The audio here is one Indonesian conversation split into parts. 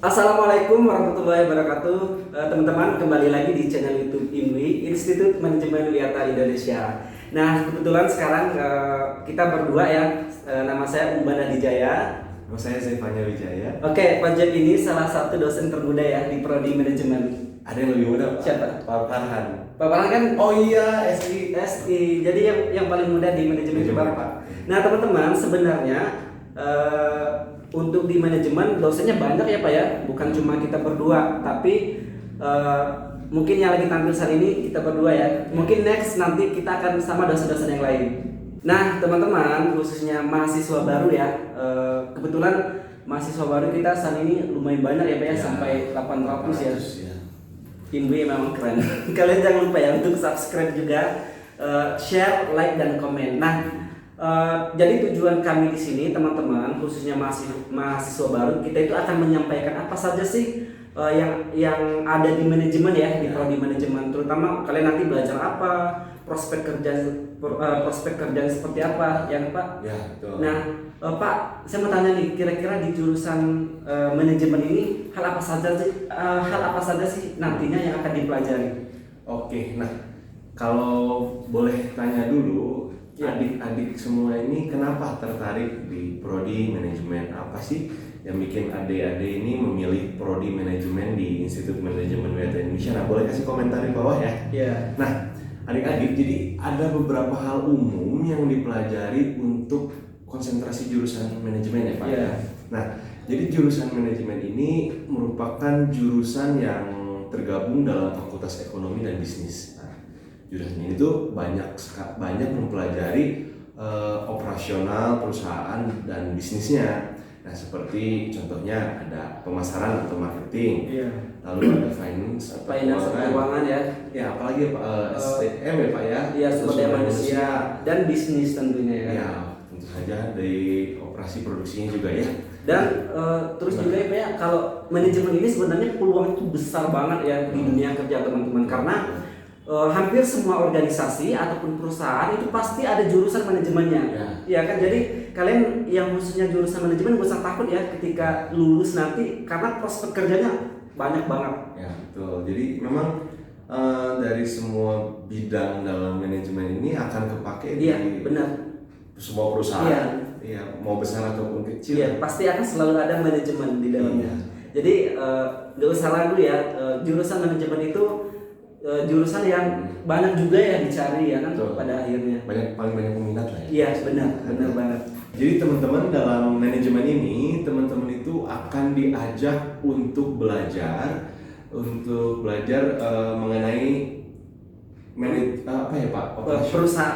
Assalamualaikum warahmatullahi wabarakatuh. Teman-teman, kembali lagi di channel YouTube IMWI, Institut Manajemen Wiata Indonesia. Nah, kebetulan sekarang kita berdua ya. Nama saya Umbana Dijaya. Nama saya Zevanya Wijaya. Oke, Pak Jeb ini salah satu dosen termuda ya di Prodi Manajemen. Ada yang lebih muda, Pak? Siapa? Pak Farhan. Pak Farhan kan? Oh iya, SI. SI. Jadi yang paling muda di manajemen itu Bapak. Nah, teman-teman, sebenarnya untuk di manajemen dosennya banyak ya Pak ya, bukan cuma kita berdua, tapi mungkin yang lagi tampil saat ini kita berdua ya. Mungkin next nanti kita akan sama dosen-dosen yang lain. Nah teman-teman, khususnya mahasiswa baru ya, kebetulan mahasiswa baru kita saat ini lumayan banyak ya Pak ya, sampai 800 ya. IMWI memang keren. Kalian jangan lupa ya untuk subscribe juga, share, like dan komen. Nah, jadi tujuan kami di sini teman-teman, khususnya mahasiswa baru, kita itu akan menyampaikan apa saja sih yang ada di manajemen ya, di prodi manajemen. Terutama kalian nanti belajar apa, prospek kerja seperti apa, ya Pak? Ya, betul. Nah, Pak, saya mau tanya nih, kira-kira di jurusan manajemen ini hal apa saja sih nantinya yang akan dipelajari? Oke, nah kalau boleh tanya dulu, Ya. adik-adik semua ini kenapa tertarik di prodi manajemen? Apa sih yang bikin adik-adik ini memilih prodi manajemen di Institut Manajemen Wiata Indonesia? Nah, boleh kasih komentar di bawah ya. Ya. Nah, adik-adik, jadi ada beberapa hal umum yang dipelajari untuk konsentrasi jurusan manajemen ya Pak. Ya. Nah, jadi jurusan manajemen ini merupakan jurusan yang tergabung dalam Fakultas Ekonomi dan Bisnis. Nah, jurusan ini tuh banyak mempelajari operasional perusahaan dan bisnisnya. Nah, seperti contohnya ada pemasaran atau marketing, Iya. lalu ada finance atau Keuangan ya. ya apalagi STM ya Pak ya. Iya, sumber daya manusia dan bisnis tentunya ya. Ya, tentu saja dari operasi produksinya juga ya. Dan terus juga ya Pak ya, kalau manajemen ini sebenarnya peluang itu besar banget ya di dunia kerja teman-teman, karena hampir semua organisasi ataupun perusahaan itu pasti ada jurusan manajemennya. Ya kan, jadi kalian yang khususnya jurusan manajemen gak usah takut ya ketika lulus nanti, karena prospek kerjanya banyak banget. Ya, betul. Jadi memang dari semua bidang dalam manajemen ini akan kepake Iya, di benar. semua perusahaan. Iya, mau besar ataupun kecil. Iya, pasti akan selalu ada manajemen di dalamnya. Iya. Jadi gak usah ragu ya, jurusan manajemen itu jurusan yang banyak juga ya dicari ya kan. Betul. Pada akhirnya. Paling banyak peminat lah ya. Iya, benar banget. Jadi teman-teman dalam manajemen ini, teman-teman itu akan diajak untuk belajar mengenai apa ya Pak?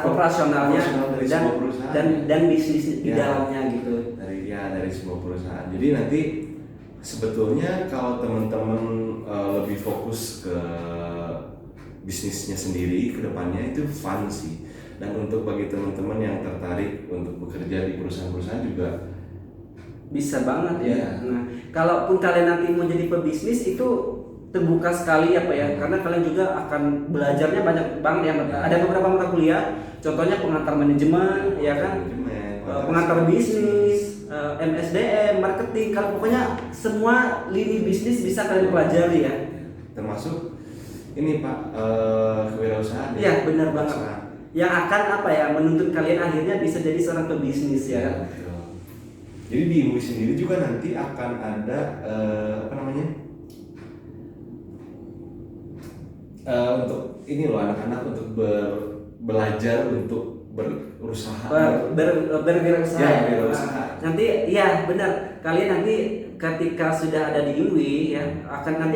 Operasionalnya dari sebuah perusahaan dan bisnis di dalamnya gitu. Dari sebuah perusahaan. Jadi nanti sebetulnya kalau teman-teman lebih fokus ke bisnisnya sendiri ke depannya itu fun sih. Dan untuk bagi teman-teman yang tertarik untuk bekerja di perusahaan-perusahaan juga bisa banget ya. Iya. Nah, kalaupun kalian nanti mau jadi pebisnis itu terbuka sekali ya Pak ya, karena kalian juga akan belajarnya banyak banget ya. Ada beberapa mata kuliah, contohnya pengantar manajemen, ya kan, pengantar bisnis, MSDM, marketing, kalau pokoknya semua lini bisnis bisa kalian pelajari ya. Termasuk ini Pak, kewirausahaan. Iya, benar banget. Yang akan menuntut kalian akhirnya bisa jadi seorang pebisnis ya kan. Jadi di IMWI sendiri juga nanti akan ada untuk ini loh, anak-anak untuk belajar untuk berusaha berwirausaha. Berwirausaha. Nanti ya benar, kalian nanti ketika sudah ada di IMWI ya akan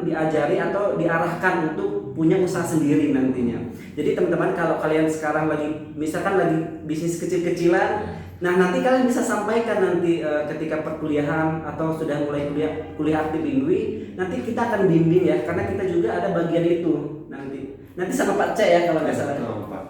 diajari atau diarahkan untuk punya usaha sendiri nantinya. Jadi teman-teman, kalau kalian sekarang misalkan lagi bisnis kecil-kecilan, nah nanti kalian bisa sampaikan nanti ketika perkuliahan atau sudah mulai kuliah aktif di IMWI, nanti kita akan bimbing ya, karena kita juga ada bagian itu nanti sama Pak C ya kalau nggak salah.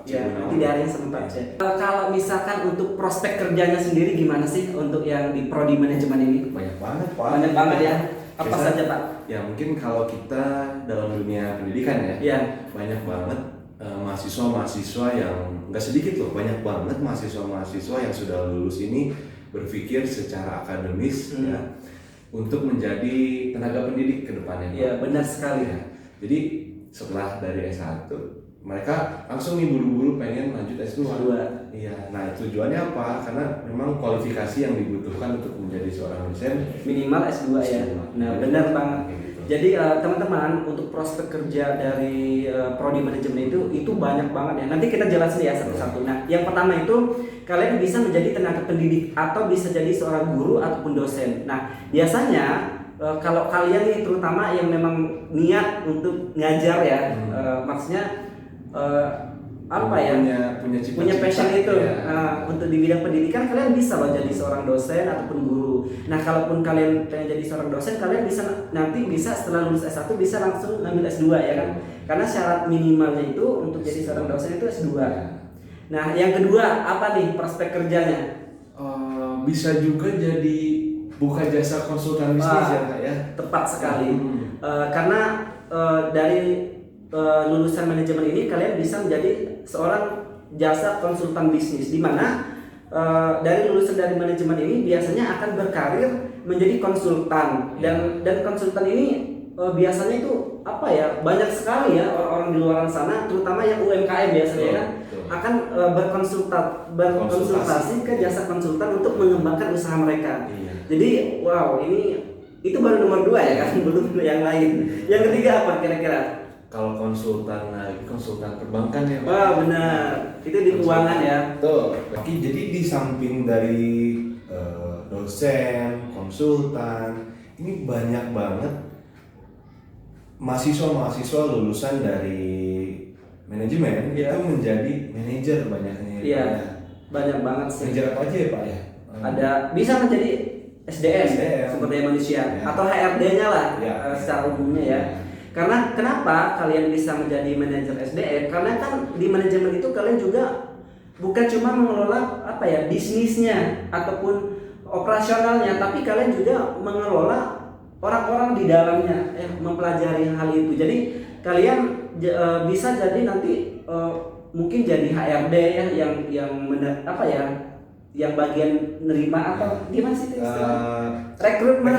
Ya, nanti diarahin sama Pak C. Kalau misalkan untuk prospek kerjanya sendiri gimana sih untuk yang di prodi manajemen ini? Banyak banget Pak. Banyak banget ya. Apa saja Pak? Ya mungkin kalau kita dalam dunia pendidikan ya. Banyak banget mahasiswa-mahasiswa yang nggak sedikit loh, banyak banget mahasiswa-mahasiswa yang sudah lulus ini berpikir secara akademis ya. untuk menjadi tenaga pendidik ke depannya. Iya, benar sekali. Ya. Jadi setelah dari S1 mereka langsung nih buru-buru pengen lanjut S2. Iya. Nah, tujuannya apa? Karena memang kualifikasi yang dibutuhkan untuk menjadi seorang dosen Minimal S2 ya. Nah, benar banget. Gitu. Jadi teman-teman, untuk prospek kerja dari prodi manajemen itu banyak banget ya. Nanti kita jelasin ya satu-satu. Nah, yang pertama itu kalian bisa menjadi tenaga pendidik atau bisa jadi seorang guru ataupun dosen. Nah, biasanya kalau kalian nih terutama yang memang niat untuk ngajar ya, maksudnya apa ya, punya passion itu ya. untuk di bidang pendidikan, kalian bisa loh jadi seorang dosen ataupun guru. Nah, kalaupun kalian pengen jadi seorang dosen, kalian bisa nanti setelah lulus S1 bisa langsung ngambil S2 ya kan, karena syarat minimalnya itu untuk jadi seorang dosen itu S2. Nah, yang kedua apa nih prospek kerjanya? Bisa juga jadi buka jasa konsultan bisnis ya Kak ya. Tepat sekali. Karena dari lulusan manajemen ini kalian bisa menjadi seorang jasa konsultan bisnis, di mana dari lulusan dari manajemen ini biasanya akan berkarir menjadi konsultan, dan konsultan ini biasanya itu apa ya, banyak sekali ya orang-orang di luar sana, terutama yang UMKM biasanya kan akan berkonsultasi ke jasa konsultan untuk mengembangkan usaha mereka. Jadi wow, itu baru nomor 2 ya kan, belum yang lain. Yang ketiga apa kira-kira? Kalau konsultan perbankan ya Pak. Wah, benar, itu di keuangan ya. Tuh. Oke, jadi di samping dari dosen, konsultan, ini banyak banget mahasiswa lulusan dari manajemen itu menjadi manajer banyaknya. Iya, banyak banget sih. Manajer apa aja ya Pak ya? Ada bisa menjadi SDM. Sumber daya manusia atau HRD-nya lah secara umumnya ya. Karena kenapa kalian bisa menjadi manajer SDM? Karena kan di manajemen itu kalian juga bukan cuma mengelola apa ya, bisnisnya ataupun operasionalnya, tapi kalian juga mengelola orang-orang di dalamnya, mempelajari hal itu. Jadi kalian bisa jadi nanti mungkin jadi HRD ya, yang bagian nerima atau gimana sih istilahnya? Rekrutmen.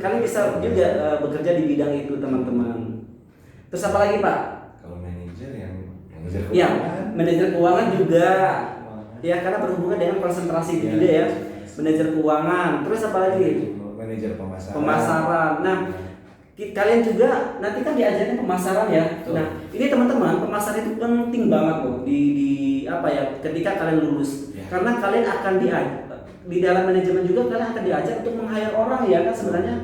Kalian bisa juga bekerja di bidang itu teman-teman. Terus apa lagi Pak? Kalau manajer keuangan. Ya, manajer keuangan juga. Ya, karena berhubungan dengan konsentrasi juga ya. Manajer keuangan. Terus apa lagi? Manajer Pemasaran. Nah, kalian juga nanti kan diajarin pemasaran ya. Nah, ini teman-teman, pemasaran itu penting banget loh di apa ya, ketika kalian lulus. Karena kalian akan di dalam manajemen juga kalian akan diajar untuk meng-hire orang ya kan sebenarnya.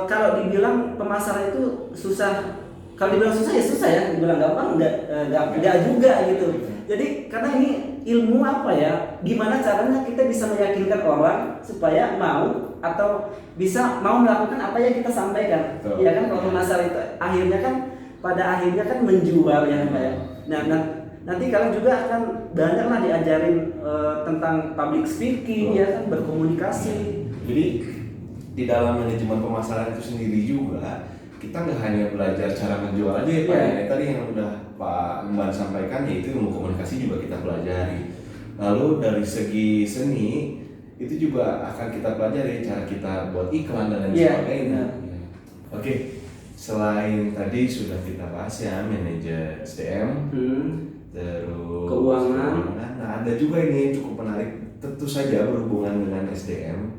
Kalau dibilang pemasaran itu susah, kalau dibilang susah ya susah ya, dibilang gampang enggak juga gitu. Jadi karena ini ilmu apa ya, gimana caranya kita bisa meyakinkan orang supaya mau atau bisa mau melakukan apa yang kita sampaikan. Ya kan, kalau pemasaran itu pada akhirnya kan menjual ya Pak ya. Nah, nanti kalian juga akan banyaklah diajarin tentang public speaking ya kan, berkomunikasi. Jadi di dalam manajemen pemasaran itu sendiri juga kita nggak hanya belajar cara menjual aja ya Pak. Tadi yang udah Pak Umban sampaikan, yaitu ilmu komunikasi juga kita pelajari. Lalu dari segi seni itu juga akan kita pelajari cara kita buat iklan dan lain sebagainya. Oke, selain tadi sudah kita bahas ya manajer SDM, terus keuangan. Nah, ada juga ini yang cukup menarik, tentu saja berhubungan dengan SDM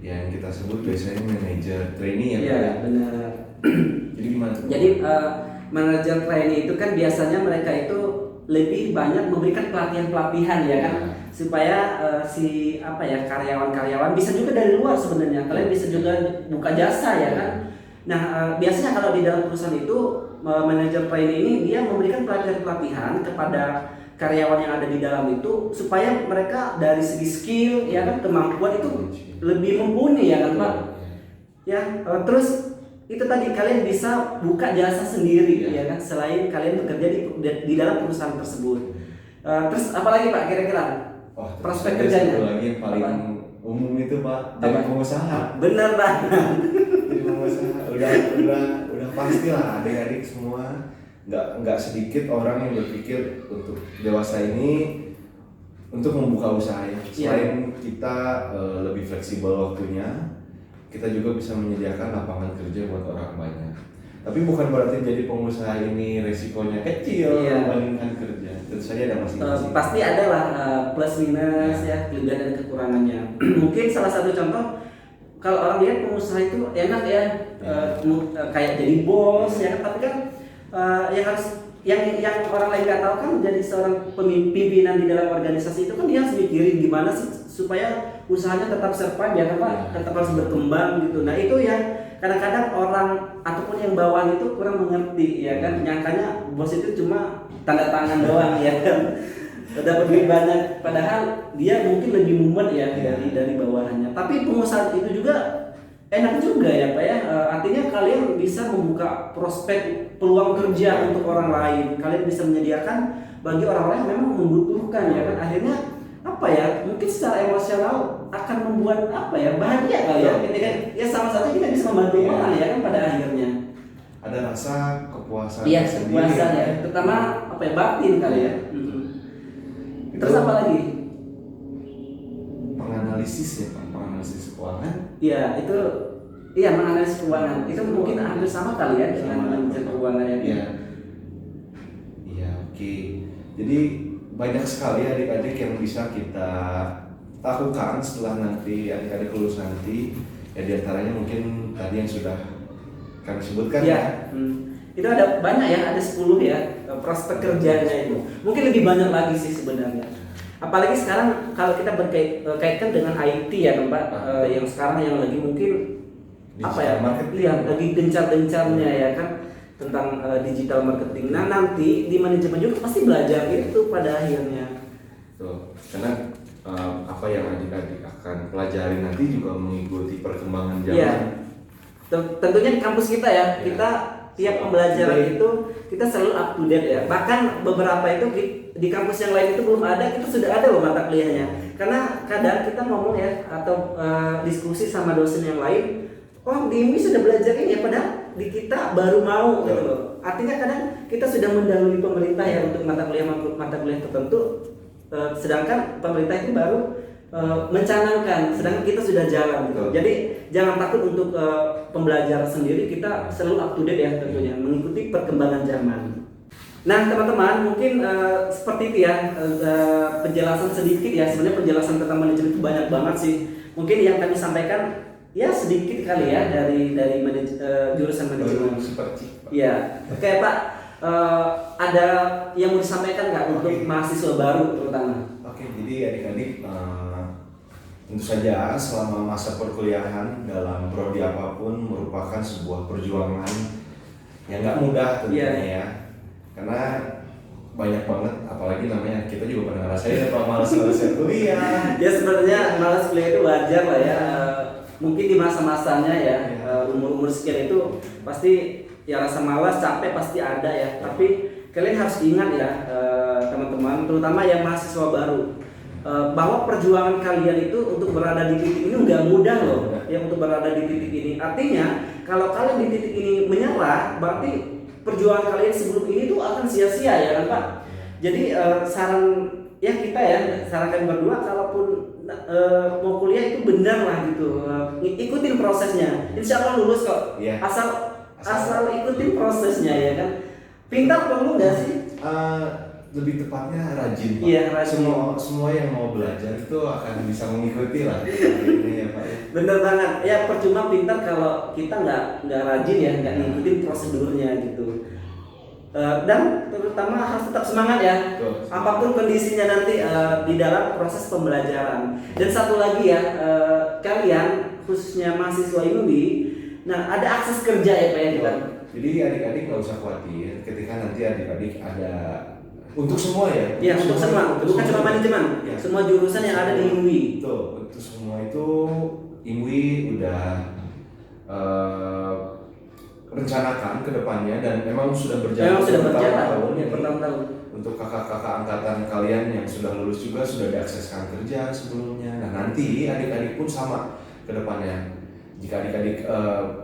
yang kita sebut biasanya manajer trainee ya. Iya, benar. Jadi gimana? Jadi manajer trainee itu kan biasanya mereka itu lebih banyak memberikan pelatihan ya kan, supaya karyawan-karyawan bisa juga dari luar sebenarnya. Kalian bisa juga buka jasa ya kan. Nah, biasanya kalau di dalam perusahaan itu manajer trainee ini dia memberikan pelatihan kepada karyawan yang ada di dalam itu, supaya mereka dari segi skill ya kan, kemampuan itu lebih mumpuni ya kan Pak. Ya, terus itu tadi kalian bisa buka jasa sendiri ya kan, selain kalian bekerja di dalam perusahaan tersebut. Terus apa lagi Pak kira-kira? Prospek kerjanya? Satu lagi yang paling umum itu Pak, jadi pengusaha. Bener Pak. Jadi pengusaha udah pasti lah, adik-adik semua nggak sedikit orang yang berpikir untuk dewasa ini untuk membuka usaha ya. Selain kita lebih fleksibel waktunya, kita juga bisa menyediakan lapangan kerja buat orang banyak. Tapi bukan berarti jadi pengusaha ini resikonya kecil dibandingkan kerja. Tentu saja ada masing-masing. Pasti ada lah plus minus ya, kelebihan dan kekurangannya. Mungkin salah satu contoh, kalau orang lihat pengusaha itu enak ya, kayak jadi bos ya, tapi kan yang harus yang orang lain nggak tahu kan, jadi seorang pimpinan di dalam organisasi itu kan dia harus mikirin gimana sih supaya usahanya tetap survive ya kan Pak, tetap harus berkembang gitu. Nah itu ya kadang-kadang orang ataupun yang bawah itu kurang mengerti ya kan, nyangkanya bos itu cuma tanda tangan doang ya kan, dapat duit banyak, padahal dia mungkin lebih mumet ya dari bawahannya. Tapi pengusaha itu juga enak juga ya Pak ya, artinya kalian bisa membuka prospek peluang kerja untuk orang lain, kalian bisa menyediakan bagi orang lain yang memang membutuhkan ya kan. Akhirnya apa ya, mungkin secara emosional akan membuat apa ya, bahagia kali ya, ketika ya sama satu kita bisa membantu orang ya kan pada akhirnya. Ada rasa kepuasan Iya, sendiri. kepuasan ya, terutama apa ya, batin kali ya. Terus apa lagi? Penganalisis ya Pak, penganalisis keuangan. Iya, itu menganalisis keuangan. Itu mungkin hampir sama kali ya dengan manajer keuangan ya. Iya, oke. Jadi banyak sekali adik-adik yang bisa kita lakukan setelah nanti adik-adik lulus nanti. Ya diantaranya mungkin tadi yang sudah kami sebutkan ya. Itu ada banyak ya, ada 10 ya prospek kerjanya itu. Mungkin lebih banyak lagi sih sebenarnya. Apalagi sekarang kalau kita berkaitkan dengan IT ya Pak, yang sekarang yang lagi mungkin digital marketing. Iya, lagi gencar-gencarnya ya kan tentang digital marketing. Nah nanti di manajemen juga pasti belajar itu pada akhirnya. Tuh, karena apa yang adik-adik akan pelajari nanti juga mengikuti perkembangan zaman. Iya. Tentunya di kampus kita ya, kita tiap pembelajaran itu kita selalu up to date ya. Bahkan beberapa itu di kampus yang lain itu belum ada, kita sudah ada loh mata kuliahnya. Karena kadang kita ngomong ya atau diskusi sama dosen yang lain, oh di IMI sudah belajar ini ya, padahal di kita baru mau gitu loh. Artinya kadang kita sudah mendahului pemerintah ya untuk mata kuliah tertentu, sedangkan pemerintah itu baru mencanangkan, sedangkan kita sudah jalan gitu. Jadi jangan takut untuk pembelajaran sendiri, kita selalu up to date ya tentunya, mengikuti perkembangan zaman. Nah teman-teman mungkin seperti itu ya, penjelasan sedikit ya, sebenarnya penjelasan tentang manajemen itu banyak banget sih. Mungkin yang kami sampaikan ya sedikit kali ya dari jurusan manajemen. Iya, oke Pak, ada yang mau disampaikan nggak untuk mahasiswa baru terutama? Oke, jadi adik-adik tentu saja selama masa perkuliahan dalam prodi apapun merupakan sebuah perjuangan yang nggak mudah tentunya ya, karena banyak banget, apalagi namanya kita juga pernah ngerasain apa malas kuliah. Ya sebenarnya malas kuliah itu wajar lah ya, mungkin di masa-masanya ya, umur sekian itu pasti ya rasa malas, capek pasti ada ya. Tapi kalian harus ingat ya teman-teman, terutama yang mahasiswa baru, bahwa perjuangan kalian itu untuk berada di titik ini nggak mudah loh, yang untuk berada di titik ini. Artinya kalau kalian di titik ini menyerah, berarti perjuangan kalian sebelum ini tuh akan sia-sia ya kan Pak. Jadi saran ya kita ya, saran kami berdua, kalaupun mau kuliah itu benar lah gitu, ikutin prosesnya, insya Allah lulus kok. Asal ikutin prosesnya ya kan. Pintar perlu nggak sih? Lebih tepatnya rajin Pak. Iya, rajin. Semua yang mau belajar itu akan bisa mengikuti lah ini ya Pak. Bener banget ya, percuma pintar kalau kita nggak rajin ya, nggak ngikutin prosedurnya gitu. Dan terutama harus tetap semangat ya, apapun kondisinya nanti di dalam proses pembelajaran. Dan satu lagi ya, kalian khususnya mahasiswa IMBI, nah ada akses kerja ya Pak ya kita. Jadi adik-adik nggak usah khawatir ketika nanti adik-adik ada, untuk semua ya? Iya, untuk semua, bukan cuma manajemen, ya. Semua jurusan yang ada di IMWI. Tuh, untuk semua itu IMWI udah rencanakan ke depannya dan memang sudah berjalan bertahun-tahun. Untuk kakak-kakak angkatan kalian yang sudah lulus juga sudah diakseskan kerja sebelumnya. Nah nanti adik-adik pun sama ke depannya. Jika adik-adik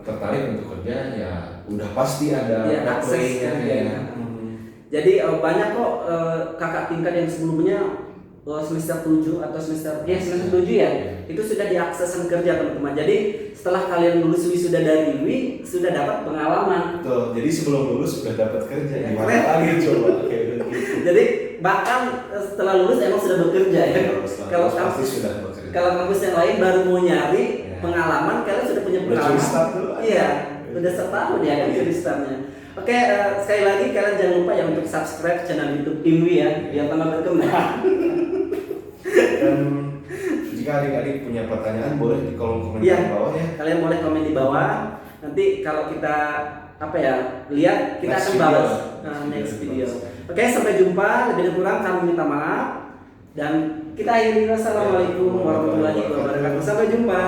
tertarik untuk kerja, ya udah pasti ada aksesnya ya. Jadi banyak kok kakak tingkat yang sebelumnya semester 7 atau semester 7 ya, itu sudah diakseskan kerja teman-teman. Jadi setelah kalian lulus wisuda dari UI sudah dapat pengalaman. Betul. Jadi sebelum lulus sudah dapat kerja. Ya, Gimana keren. lagi coba? Kayak gitu. Jadi bahkan setelah lulus emang sudah bekerja ya. Kalau pasti kampus sudah bekerja. kalau kampus yang lain baru mau nyari Ya. pengalaman, kalian sudah punya Udah pengalaman. curi start dulu. Iya, udah setahun ya kan Iya. curi startnya. Oke, sekali lagi kalian jangan lupa ya untuk subscribe channel YouTube Imwi ya, biar tambah berkembang. Dan jika adik-adik punya pertanyaan boleh di kolom komentar Iya. di bawah ya. Kalian boleh komen di bawah. Nanti kalau kita lihat kita Next akan video. balas next video. Oke, sampai jumpa. Lebih dan kurang kami minta maaf dan kita akhiri. Wassalamualaikum warahmatullahi wabarakatuh. Sampai jumpa.